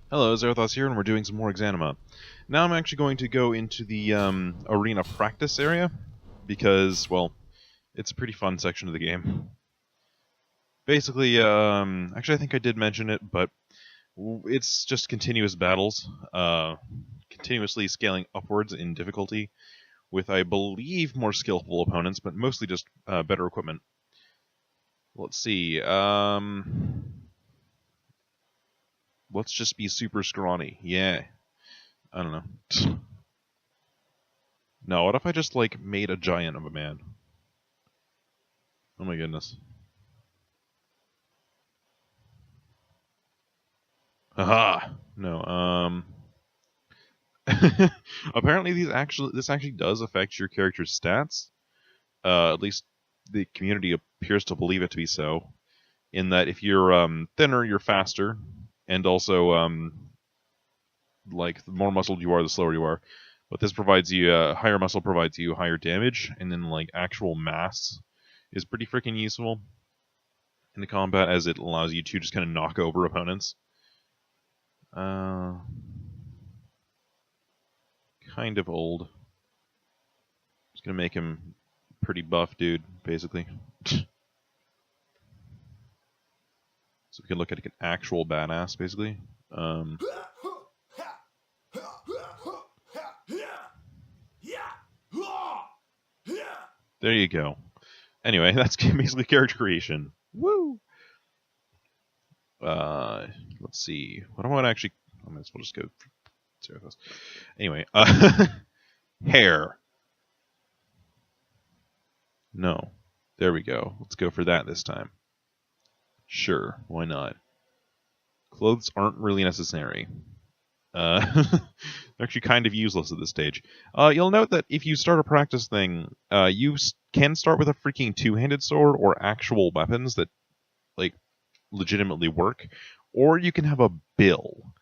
Hello, Zerathos here, and we're doing some more Exanima. Now I'm actually going to go into the arena practice area, because, well, it's a pretty fun section of the game. Basically, actually I think I did mention it, but it's just continuous battles, continuously scaling upwards in difficulty, with, I believe, more skillful opponents, but mostly just better equipment. Let's see, let's just be super scrawny, yeah. I don't know. No, what if I just, like, made a giant of a man? Oh my goodness. Haha! No, apparently this actually does affect your character's stats. At least the community appears to believe it to be so. In that if you're, thinner, you're faster. And also, like, the more muscled you are, the slower you are. But this provides you, higher muscle provides you higher damage, and then, like, actual mass is pretty freaking useful in the combat, as it allows you to just kind of knock over opponents. Kind of old. Just gonna make him pretty buff dude, basically. So we can look at an actual badass, basically. There you go. Anyway, that's basically character creation. Woo! Let's see. What do I want to actually... I might as well just go... Anyway, hair. No. There we go. Let's go for that this time. Sure, why not? Clothes aren't really necessary. They're actually kind of useless at this stage. You'll note that if you start a practice thing, you can start with a freaking two-handed sword or actual weapons that, like, legitimately work, or you can have a bill.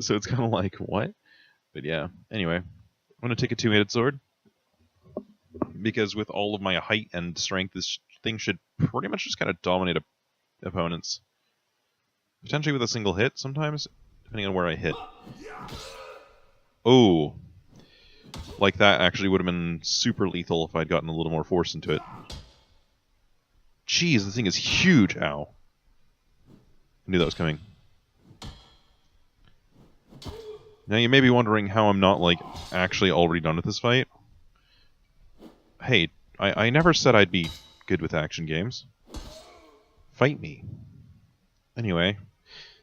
So it's kind of like, what? But yeah, anyway, I'm going to take a two-handed sword, because with all of my height and strength, this thing should pretty much just kind of dominate opponents. Potentially with a single hit sometimes, depending on where I hit. Oh. Like that actually would have been super lethal if I'd gotten a little more force into it. Jeez, this thing is huge. Ow. I knew that was coming. Now you may be wondering how I'm not, like, actually already done with this fight. Hey, I never said I'd be good with action games. Fight me. Anyway,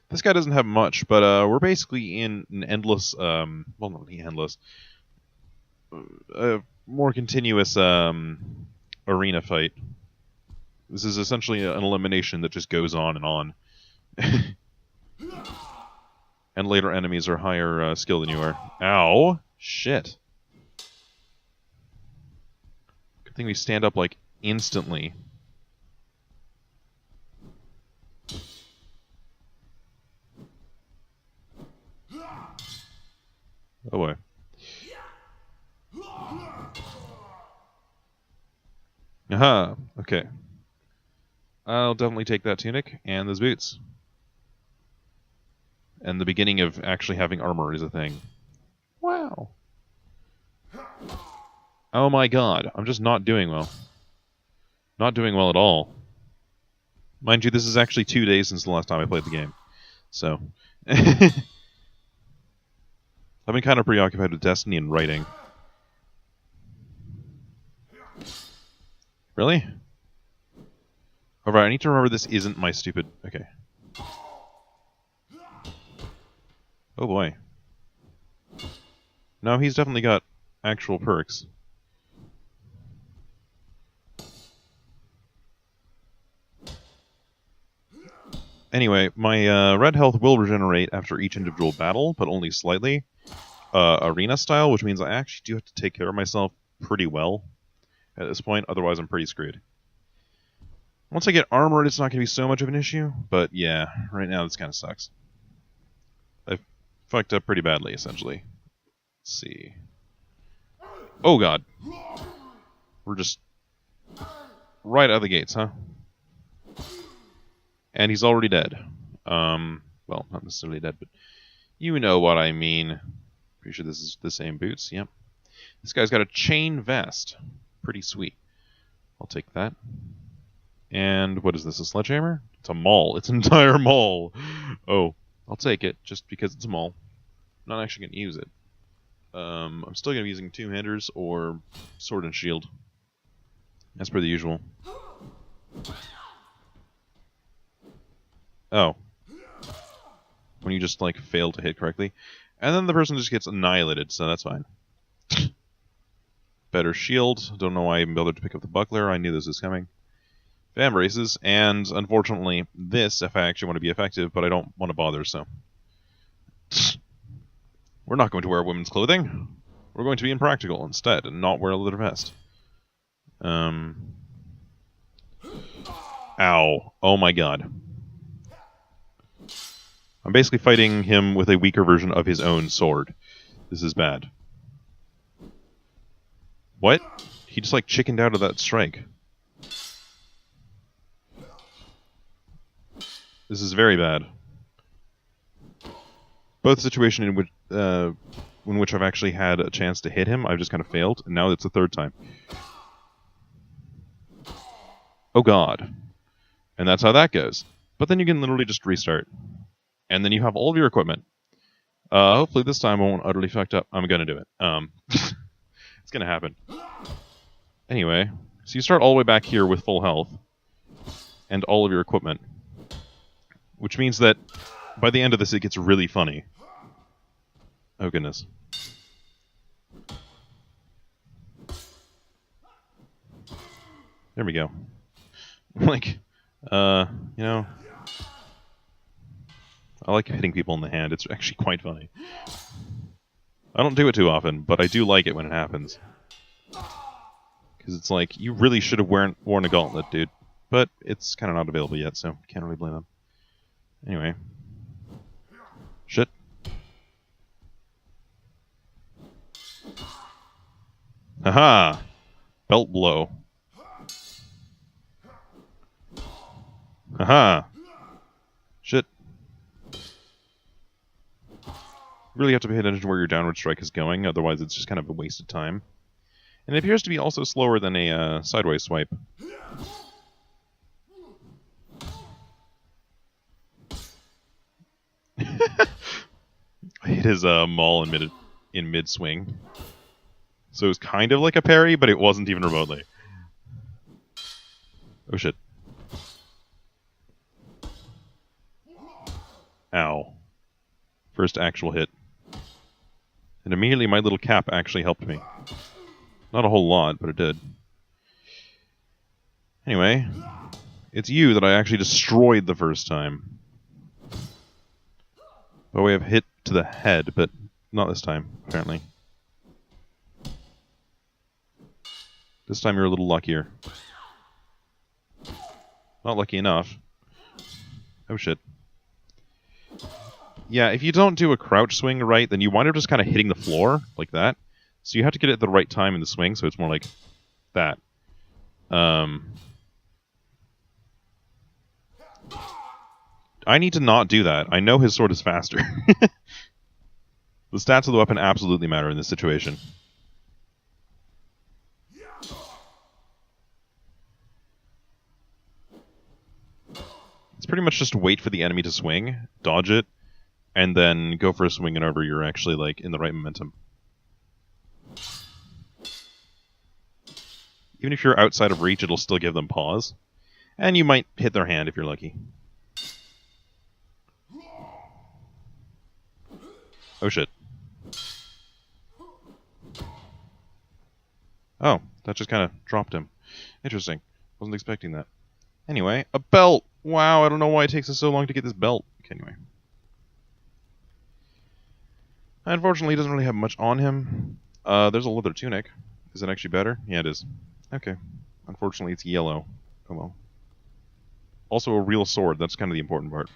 this guy doesn't have much, but we're basically in an endless, well, not really endless, more continuous arena fight. This is essentially an elimination that just goes on and on. And later enemies are higher skill than you are. Ow! Shit. Good thing we stand up, like, instantly. Oh boy. Aha! Okay. I'll definitely take that tunic and those boots. And the beginning of actually having armor is a thing. Wow. Oh my god, I'm just not doing well. Not doing well at all. Mind you, this is actually 2 days since the last time I played the game. So... I've been kind of preoccupied with Destiny and writing. Really? Alright, I need to remember this isn't my stupid... Okay. Oh boy. No, he's definitely got actual perks. Anyway, my red health will regenerate after each individual battle, but only slightly. Arena style, which means I actually do have to take care of myself pretty well at this point, otherwise I'm pretty screwed. Once I get armored, it's not going to be so much of an issue, but yeah, right now this kind of sucks. I've fucked up pretty badly, essentially. Let's see. Oh god. We're just right out of the gates, huh? And he's already dead. Well, not necessarily dead, but you know what I mean. Pretty sure this is the same boots. Yep. This guy's got a chain vest. Pretty sweet. I'll take that. And what is this, a sledgehammer? It's a maul. It's an entire maul. Oh, I'll take it, just because it's a maul. I'm not actually going to use it. I'm still going to be using two-handers or sword and shield. As per the usual. Oh. When you just, like, fail to hit correctly. And then the person just gets annihilated, so that's fine. Better shield. Don't know why I even bothered to pick up the buckler. I knew this was coming. Fan braces, and unfortunately, this if I actually want to be effective, but I don't want to bother, so. We're not going to wear women's clothing. We're going to be impractical instead, and not wear a leather vest. Ow. Oh my god. I'm basically fighting him with a weaker version of his own sword. This is bad. What? He just, like, chickened out of that strike. This is very bad. Both situations in which I've actually had a chance to hit him, I've just kind of failed, and now it's the third time. Oh god. And that's how that goes. But then you can literally just restart. And then you have all of your equipment. Hopefully this time I won't utterly fucked up. I'm gonna do it. It's gonna happen. Anyway, so you start all the way back here with full health. And all of your equipment. Which means that by the end of this it gets really funny. Oh goodness. There we go. Like, you know, I like hitting people in the hand. It's actually quite funny. I don't do it too often, but I do like it when it happens. Because it's like, you really should have worn a gauntlet, dude. But it's kind of not available yet, so can't really blame them. Anyway. Shit. Haha! Belt blow. Haha! Shit. You really have to pay attention to where your downward strike is going, otherwise it's just kind of a waste of time. And it appears to be also slower than a sideways swipe. I hit his maul in mid swing, so it was kind of like a parry, but it wasn't even remotely. Oh shit! Ow! First actual hit, and immediately my little cap actually helped me. Not a whole lot, but it did. Anyway, it's you that I actually destroyed the first time. By way of hit to the head, but not this time, apparently. This time you're a little luckier. Not lucky enough. Oh shit. Yeah, if you don't do a crouch swing right, then you wind up just kind of hitting the floor, like that. So you have to get it at the right time in the swing, so it's more like that. I need to not do that. I know his sword is faster. The stats of the weapon absolutely matter in this situation. It's pretty much just wait for the enemy to swing, dodge it, and then go for a swing whenever you're actually like in the right momentum. Even if you're outside of reach, it'll still give them pause. And you might hit their hand if you're lucky. Oh shit. Oh, that just kind of dropped him. Interesting. Wasn't expecting that. Anyway, a belt! Wow, I don't know why it takes us so long to get this belt. Okay, anyway. Unfortunately, he doesn't really have much on him. There's a leather tunic. Is it actually better? Yeah, it is. Okay. Unfortunately, it's yellow. Oh well. Also a real sword. That's kind of the important part.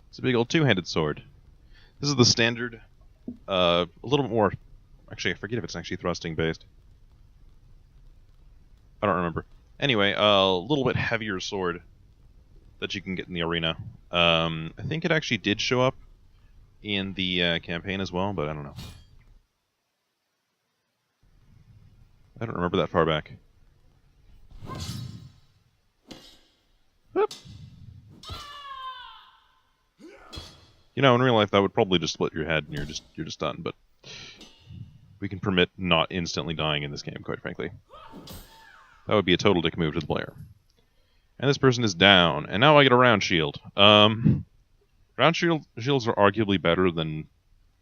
It's a big old two-handed sword. This is the standard. A little bit more... Actually, I forget if it's actually thrusting-based. I don't remember. Anyway, a little bit heavier sword that you can get in the arena. I think it actually did show up in the campaign as well, but I don't know. I don't remember that far back. Whoop. You know, in real life, that would probably just split your head and you're just done. But we can permit not instantly dying in this game, quite frankly. That would be a total dick move to the player. And this person is down, and now I get a round shield. Round shields are arguably better than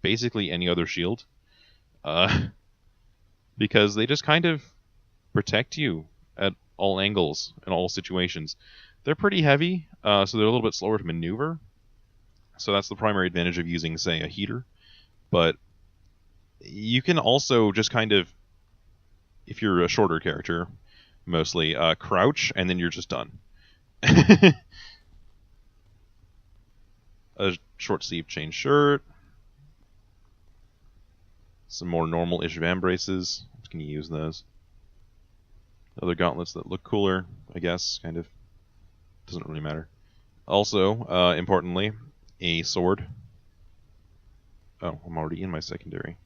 basically any other shield, because they just kind of protect you at all angles and all situations. They're pretty heavy, so they're a little bit slower to maneuver. So that's the primary advantage of using, say, a heater. But you can also just kind of, if you're a shorter character, mostly, crouch, and then you're just done. A short sleeve chain shirt. Some more normal-ish vambraces. I'm just going to use those. Other gauntlets that look cooler, I guess, kind of. Doesn't really matter. Also, importantly, a sword. Oh, I'm already in my secondary.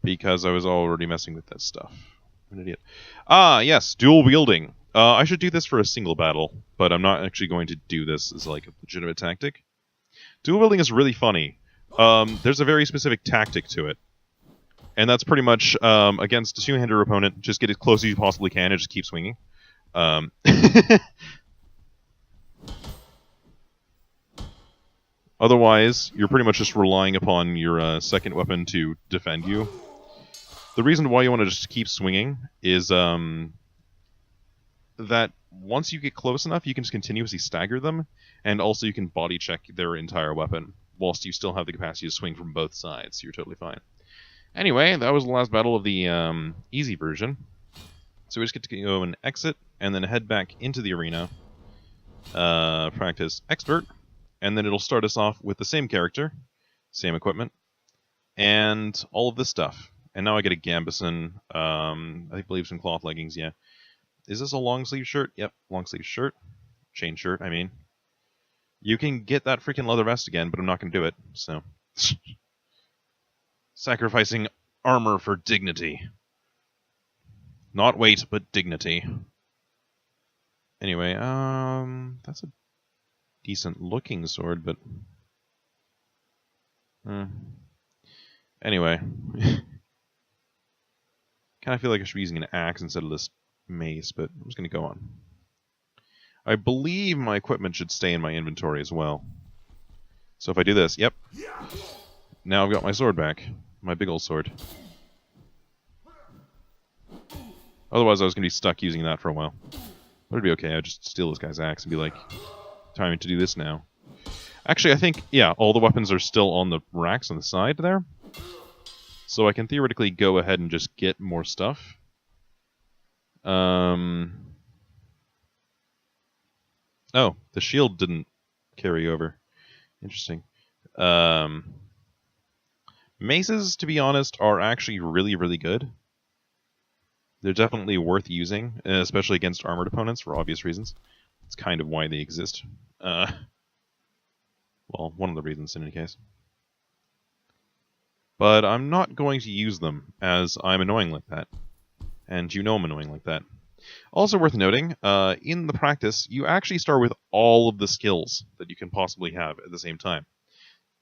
Because I was already messing with that stuff. I'm an idiot. Ah, yes, dual wielding. I should do this for a single battle, but I'm not actually going to do this as like a legitimate tactic. Dual wielding is really funny. There's a very specific tactic to it. And that's pretty much, against a two-hander opponent, just get as close as you possibly can and just keep swinging. Otherwise, you're pretty much just relying upon your second weapon to defend you. The reason why you want to just keep swinging is that once you get close enough, you can just continuously stagger them, and also you can body check their entire weapon, whilst you still have the capacity to swing from both sides, so you're totally fine. Anyway, that was the last battle of the easy version. So we just get to go and exit, and then head back into the arena, practice expert, and then it'll start us off with the same character, same equipment, and all of this stuff. And now I get a gambeson, I believe some cloth leggings, yeah. Is this a long sleeve shirt? Yep, long sleeve shirt. Chain shirt, I mean. You can get that freaking leather vest again, but I'm not going to do it, so. Sacrificing armor for dignity. Not weight, but dignity. Anyway, that's a decent looking sword, but... Anyway. Kind of feel like I should be using an axe instead of this mace, but I'm just going to go on. I believe my equipment should stay in my inventory as well. So if I do this, yep. Now I've got my sword back. My big old sword. Otherwise I was going to be stuck using that for a while. But it'd be okay, I'd just steal this guy's axe and be like, time to do this now. Actually, I think, yeah, all the weapons are still on the racks on the side there. So I can theoretically go ahead and just get more stuff. Oh, the shield didn't carry over. Interesting. Maces, to be honest, are actually really, really good. They're definitely worth using, especially against armored opponents for obvious reasons. It's kind of why they exist. Well, one of the reasons in any case. But I'm not going to use them, as I'm annoying like that. And you know I'm annoying like that. Also worth noting, in the practice, you actually start with all of the skills that you can possibly have at the same time.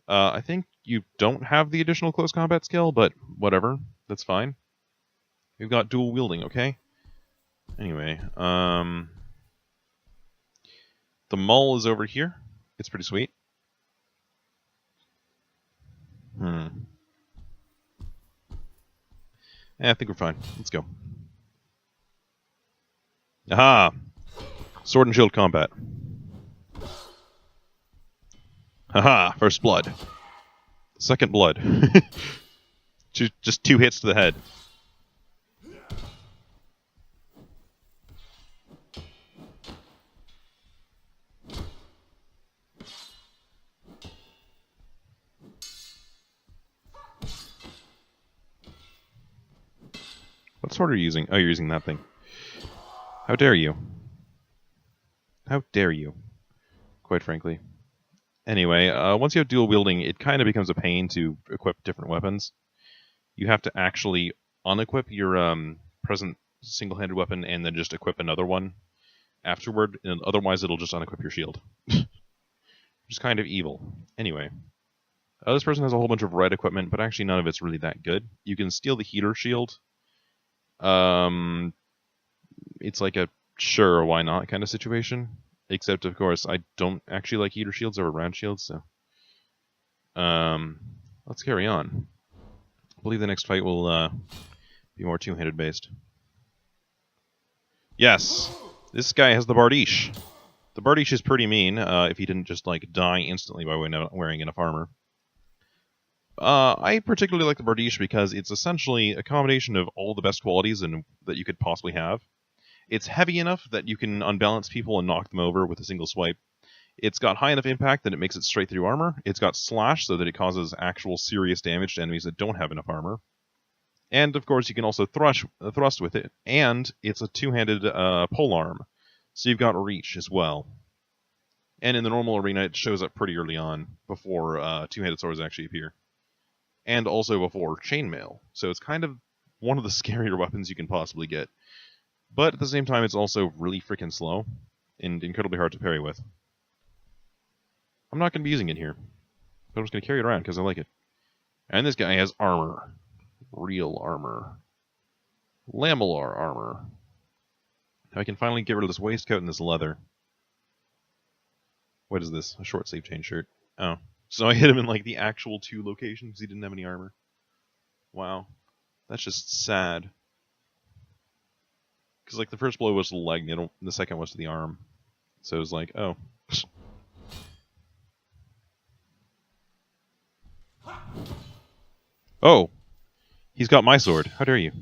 I think you don't have the additional close combat skill, but whatever, that's fine. We've got dual wielding, okay? Anyway, the maul is over here. It's pretty sweet. Yeah, I think we're fine. Let's go. Aha! Sword and shield combat. Haha! First blood. Second blood. Just 2 hits to the head. What sword are you using? Oh, you're using that thing. How dare you? How dare you? quite frankly. Anyway, once you have dual wielding, it kind of becomes a pain to equip different weapons. You have to actually unequip your present single-handed weapon and then just equip another one afterward, and otherwise it'll just unequip your shield. Which is kind of evil. Anyway, this person has a whole bunch of red equipment, but actually none of it's really that good. You can steal the heater shield. It's like a sure, why not kind of situation. Except, of course, I don't actually like heater shields over round shields, so... let's carry on. I believe the next fight will be more two-handed based. Yes! This guy has the Bardiche. The Bardiche is pretty mean, if he didn't just, like, die instantly by wearing enough armor. I particularly like the Bardiche because it's essentially a combination of all the best qualities that you could possibly have. It's heavy enough that you can unbalance people and knock them over with a single swipe. It's got high enough impact that it makes it straight through armor. It's got slash so that it causes actual serious damage to enemies that don't have enough armor. And, of course, you can also thrust with it. And it's a two-handed polearm, so you've got reach as well. And in the normal arena, it shows up pretty early on, before two-handed swords actually appear. And also before chainmail. So it's kind of one of the scarier weapons you can possibly get. But at the same time, it's also really freaking slow and incredibly hard to parry with. I'm not going to be using it here, but I'm just going to carry it around because I like it. And this guy has armor. Real armor. Lamellar armor. Now I can finally get rid of this waistcoat and this leather. What is this? A short sleeve chain shirt. Oh. So I hit him in like the actual 2 locations because he didn't have any armor. Wow. That's just sad. Because, like, the first blow was to the leg, and the second was to the arm. So it was like, oh. Oh! He's got my sword. How dare you?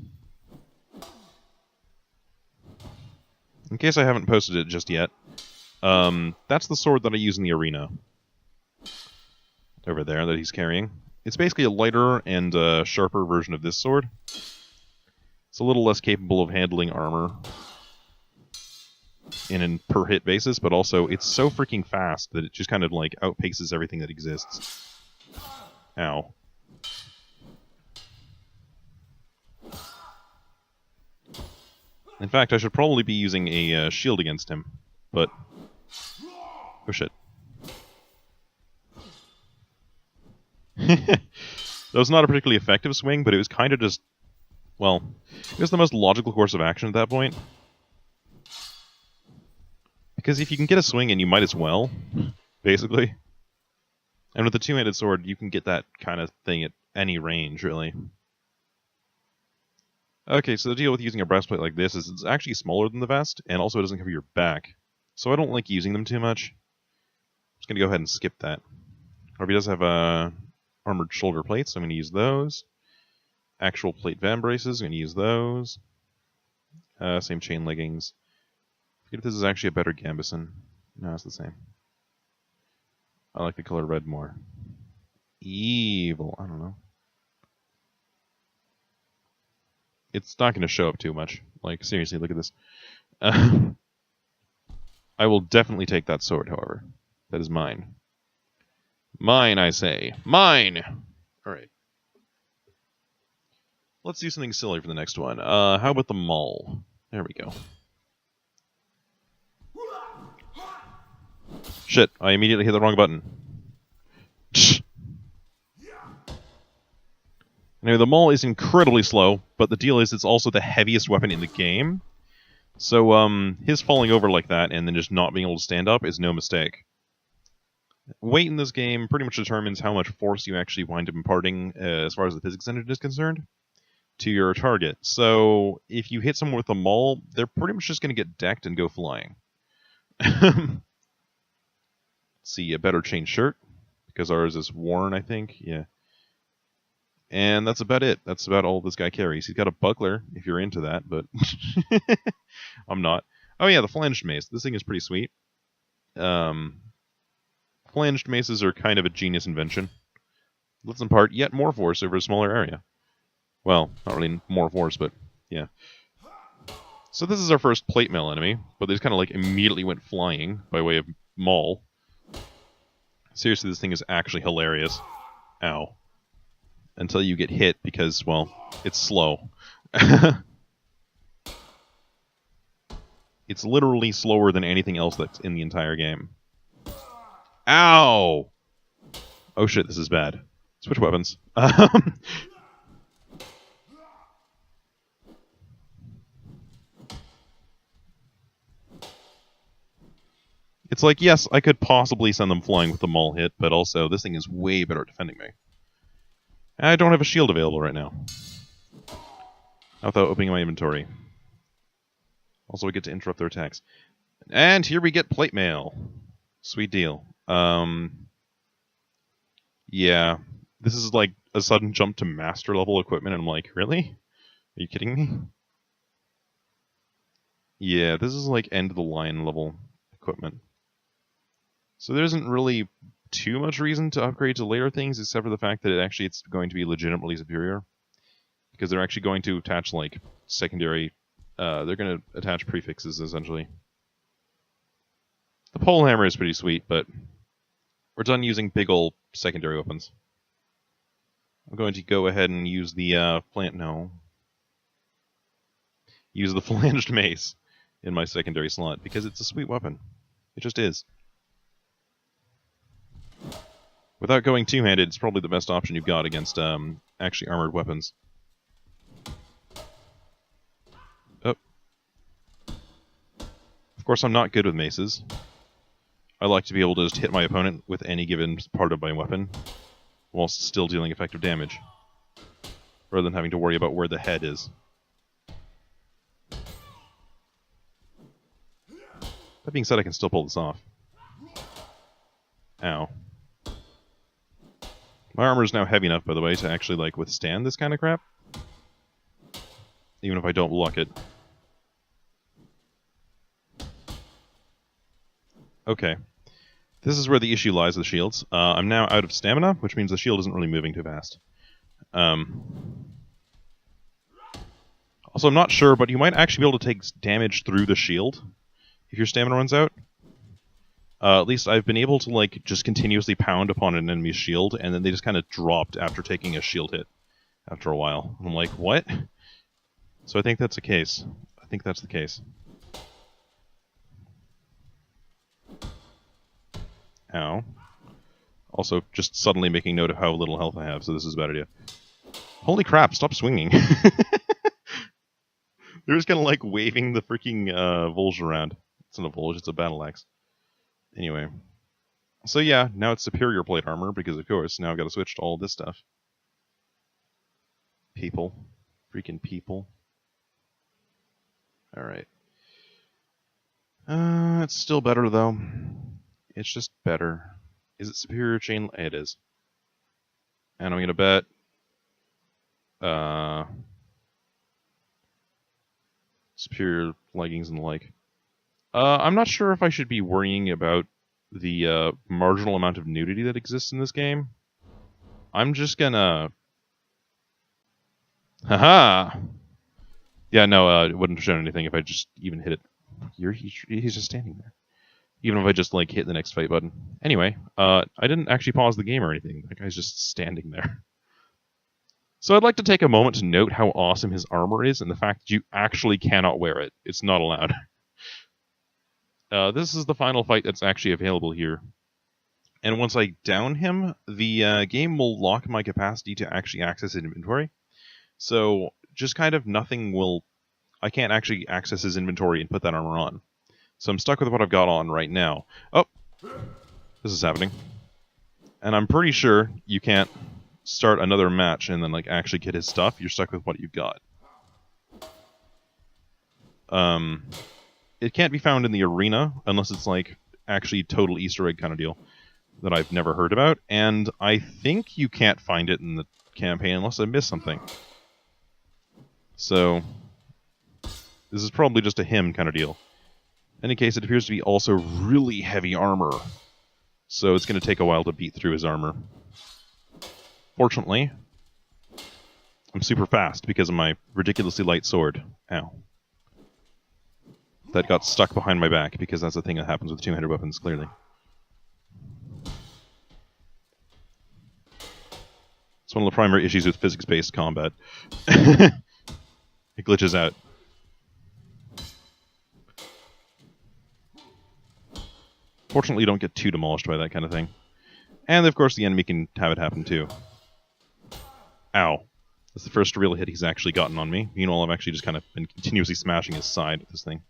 In case I haven't posted it just yet, that's the sword that I use in the arena. Over there, that he's carrying. It's basically a lighter and sharper version of this sword. It's a little less capable of handling armor in a per hit basis, but also it's so freaking fast that it just kind of like outpaces everything that exists. Ow. In fact, I should probably be using a shield against him, but... oh shit. That was not a particularly effective swing, but it was kind of just... well, it was the most logical course of action at that point. Because if you can get a swing in, you might as well, basically. And with the two-handed sword, you can get that kind of thing at any range, really. Okay, so the deal with using a breastplate like this is it's actually smaller than the vest, and also it doesn't cover your back. So I don't like using them too much. I'm just going to go ahead and skip that. Or he does have armored shoulder plates, so I'm going to use those. Actual plate vambraces, I'm going to use those. Same chain leggings. I forget if this is actually a better gambeson. No, it's the same. I like the color red more. Evil, I don't know. It's not going to show up too much. Like, seriously, look at this. I will definitely take that sword, however. That is mine. Mine, I say. Mine! Alright. Let's do something silly for the next one. How about the maul? There we go. Shit, I immediately hit the wrong button. Anyway, the maul is incredibly slow, but the deal is it's also the heaviest weapon in the game. So, his falling over like that and then just not being able to stand up is no mistake. Weight in this game pretty much determines how much force you actually wind up imparting, as far as the physics engine is concerned, to your target. So, if you hit someone with a maul, they're pretty much just going to get decked and go flying. See, a better chain shirt, because ours is worn, I think. Yeah. And that's about it. That's about all this guy carries. He's got a buckler, if you're into that, but I'm not. Oh yeah, the flanged mace. This thing is pretty sweet. Flanged maces are kind of a genius invention. Let's impart yet more force over a smaller area. Well, not really more force, but yeah. So this is our first plate mail enemy, but they just kind of like immediately went flying by way of maul. Seriously, this thing is actually hilarious. Ow. Until you get hit because, well, it's slow. It's literally slower than anything else that's in the entire game. Ow! Oh shit, this is bad. Switch weapons. It's like, yes, I could possibly send them flying with the maul hit, but also this thing is way better at defending me. I don't have a shield available right now. Not without opening my inventory. Also, I get to interrupt their attacks. And here we get plate mail. Sweet deal. Yeah. This is like a sudden jump to master level equipment, and I'm like, really? Are you kidding me? Yeah, this is like end of the line level equipment. So there isn't really too much reason to upgrade to later things, except for the fact that it's going to be legitimately superior. Because they're actually going to attach, like, secondary... they're going to attach prefixes, essentially. The pole hammer is pretty sweet, but we're done using big ol' secondary weapons. I'm going to go ahead and use the, use the flanged mace in my secondary slot, because it's a sweet weapon. It just is. Without going two-handed, it's probably the best option you've got against, actually armored weapons. Oh. Of course, I'm not good with maces. I like to be able to just hit my opponent with any given part of my weapon, whilst still dealing effective damage, rather than having to worry about where the head is. That being said, I can still pull this off. Ow. My armor is now heavy enough, by the way, to actually, like, withstand this kind of crap. Even if I don't block it. Okay. This is where the issue lies with the shields. I'm now out of stamina, which means the shield isn't really moving too fast. Also, I'm not sure, but you might actually be able to take damage through the shield if your stamina runs out. At least I've been able to, like, just continuously pound upon an enemy's shield, and then they just kind of dropped after taking a shield hit after a while. And I'm like, what? So I think that's the case. I think that's the case. Ow. Also, just suddenly making note of how little health I have, so this is a bad idea. Holy crap, stop swinging. They're just kind of, like, waving the freaking Volge around. It's not a Volge, it's a battle axe. Anyway. So yeah, now it's superior plate armor, because of course, now I've got to switch to all this stuff. People. Freaking people. Alright. It's still better, though. It's just better. Is it superior chain? It is. And I'm gonna bet... superior leggings and the like. I'm not sure if I should be worrying about the marginal amount of nudity that exists in this game. I'm just gonna... Haha! Yeah, no, it wouldn't have shown anything if I just even hit it. He's just standing there. Even if I just, like, hit the next fight button. Anyway, I didn't actually pause the game or anything. That guy's just standing there. So I'd like to take a moment to note how awesome his armor is and the fact that you actually cannot wear it. It's not allowed. This is the final fight that's actually available here. And once I down him, the game will lock my capacity to actually access his inventory. So just kind of nothing will... I can't actually access his inventory and put that armor on. So I'm stuck with what I've got on right now. Oh! This is happening. And I'm pretty sure you can't start another match and then, like, actually get his stuff. You're stuck with what you've got. It can't be found in the arena unless it's, like, actually total Easter egg kind of deal that I've never heard about. And I think you can't find it in the campaign unless I missed something. So this is probably just a him kind of deal. In any case, it appears to be also really heavy armor. So it's going to take a while to beat through his armor. Fortunately, I'm super fast because of my ridiculously light sword. Ow. That got stuck behind my back, because that's the thing that happens with two-handed weapons, clearly. It's one of the primary issues with physics-based combat. It glitches out. Fortunately, you don't get too demolished by that kind of thing. And, of course, the enemy can have it happen, too. Ow. That's the first real hit he's actually gotten on me. Meanwhile, I've actually just kind of been continuously smashing his side with this thing.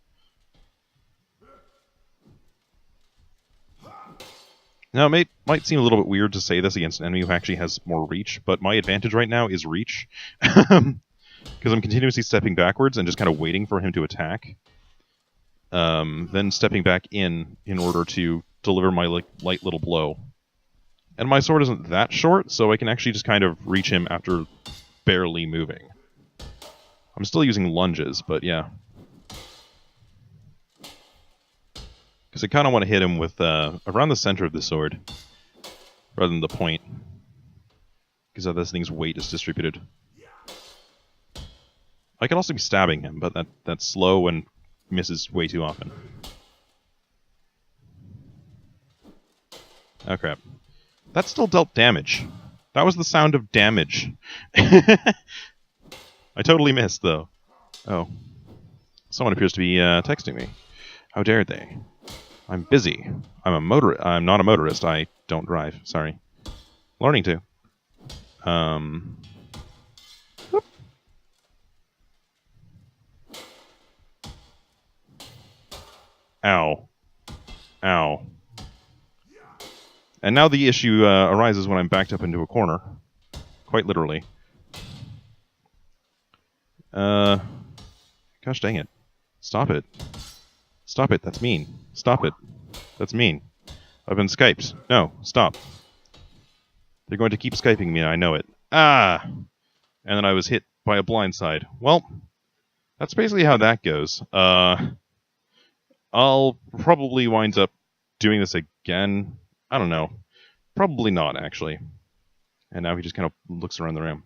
Now, it might seem a little bit weird to say this against an enemy who actually has more reach, but my advantage right now is reach. Because I'm continuously stepping backwards and just kind of waiting for him to attack. Then stepping back in order to deliver my light little blow. And my sword isn't that short, so I can actually just kind of reach him after barely moving. I'm still using lunges, but yeah. Because I kind of want to hit him with around the center of the sword, rather than the point. Because of this thing's weight is distributed. I could also be stabbing him, but that's slow and misses way too often. Oh crap. That still dealt damage. That was the sound of damage. I totally missed, though. Oh. Someone appears to be texting me. How dare they? I'm busy. I'm not a motorist. I don't drive. Sorry. Learning to. Whoop. Ow. Ow. And now the issue arises when I'm backed up into a corner. Quite literally. Gosh dang it. Stop it. Stop it, that's mean. Stop it. That's mean. I've been Skyped. No, stop. They're going to keep Skyping me, I know it. Ah! And then I was hit by a blindside. Well, that's basically how that goes. I'll probably wind up doing this again. I don't know. Probably not, actually. And now he just kind of looks around the room.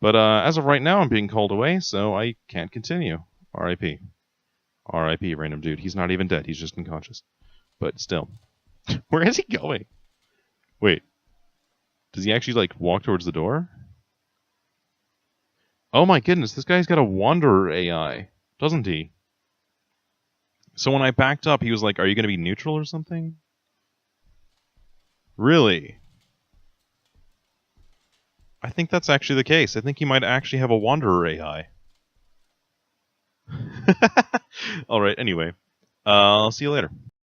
But as of right now, I'm being called away, so I can't continue. R.I.P. R.I.P. random dude. He's not even dead. He's just unconscious. But still. Where is he going? Wait. Does he actually, like, walk towards the door? Oh my goodness, this guy's got a Wanderer AI. Doesn't he? So when I backed up, he was like, are you going to be neutral or something? Really? I think that's actually the case. I think he might actually have a Wanderer AI. Alright, anyway. I'll see you later.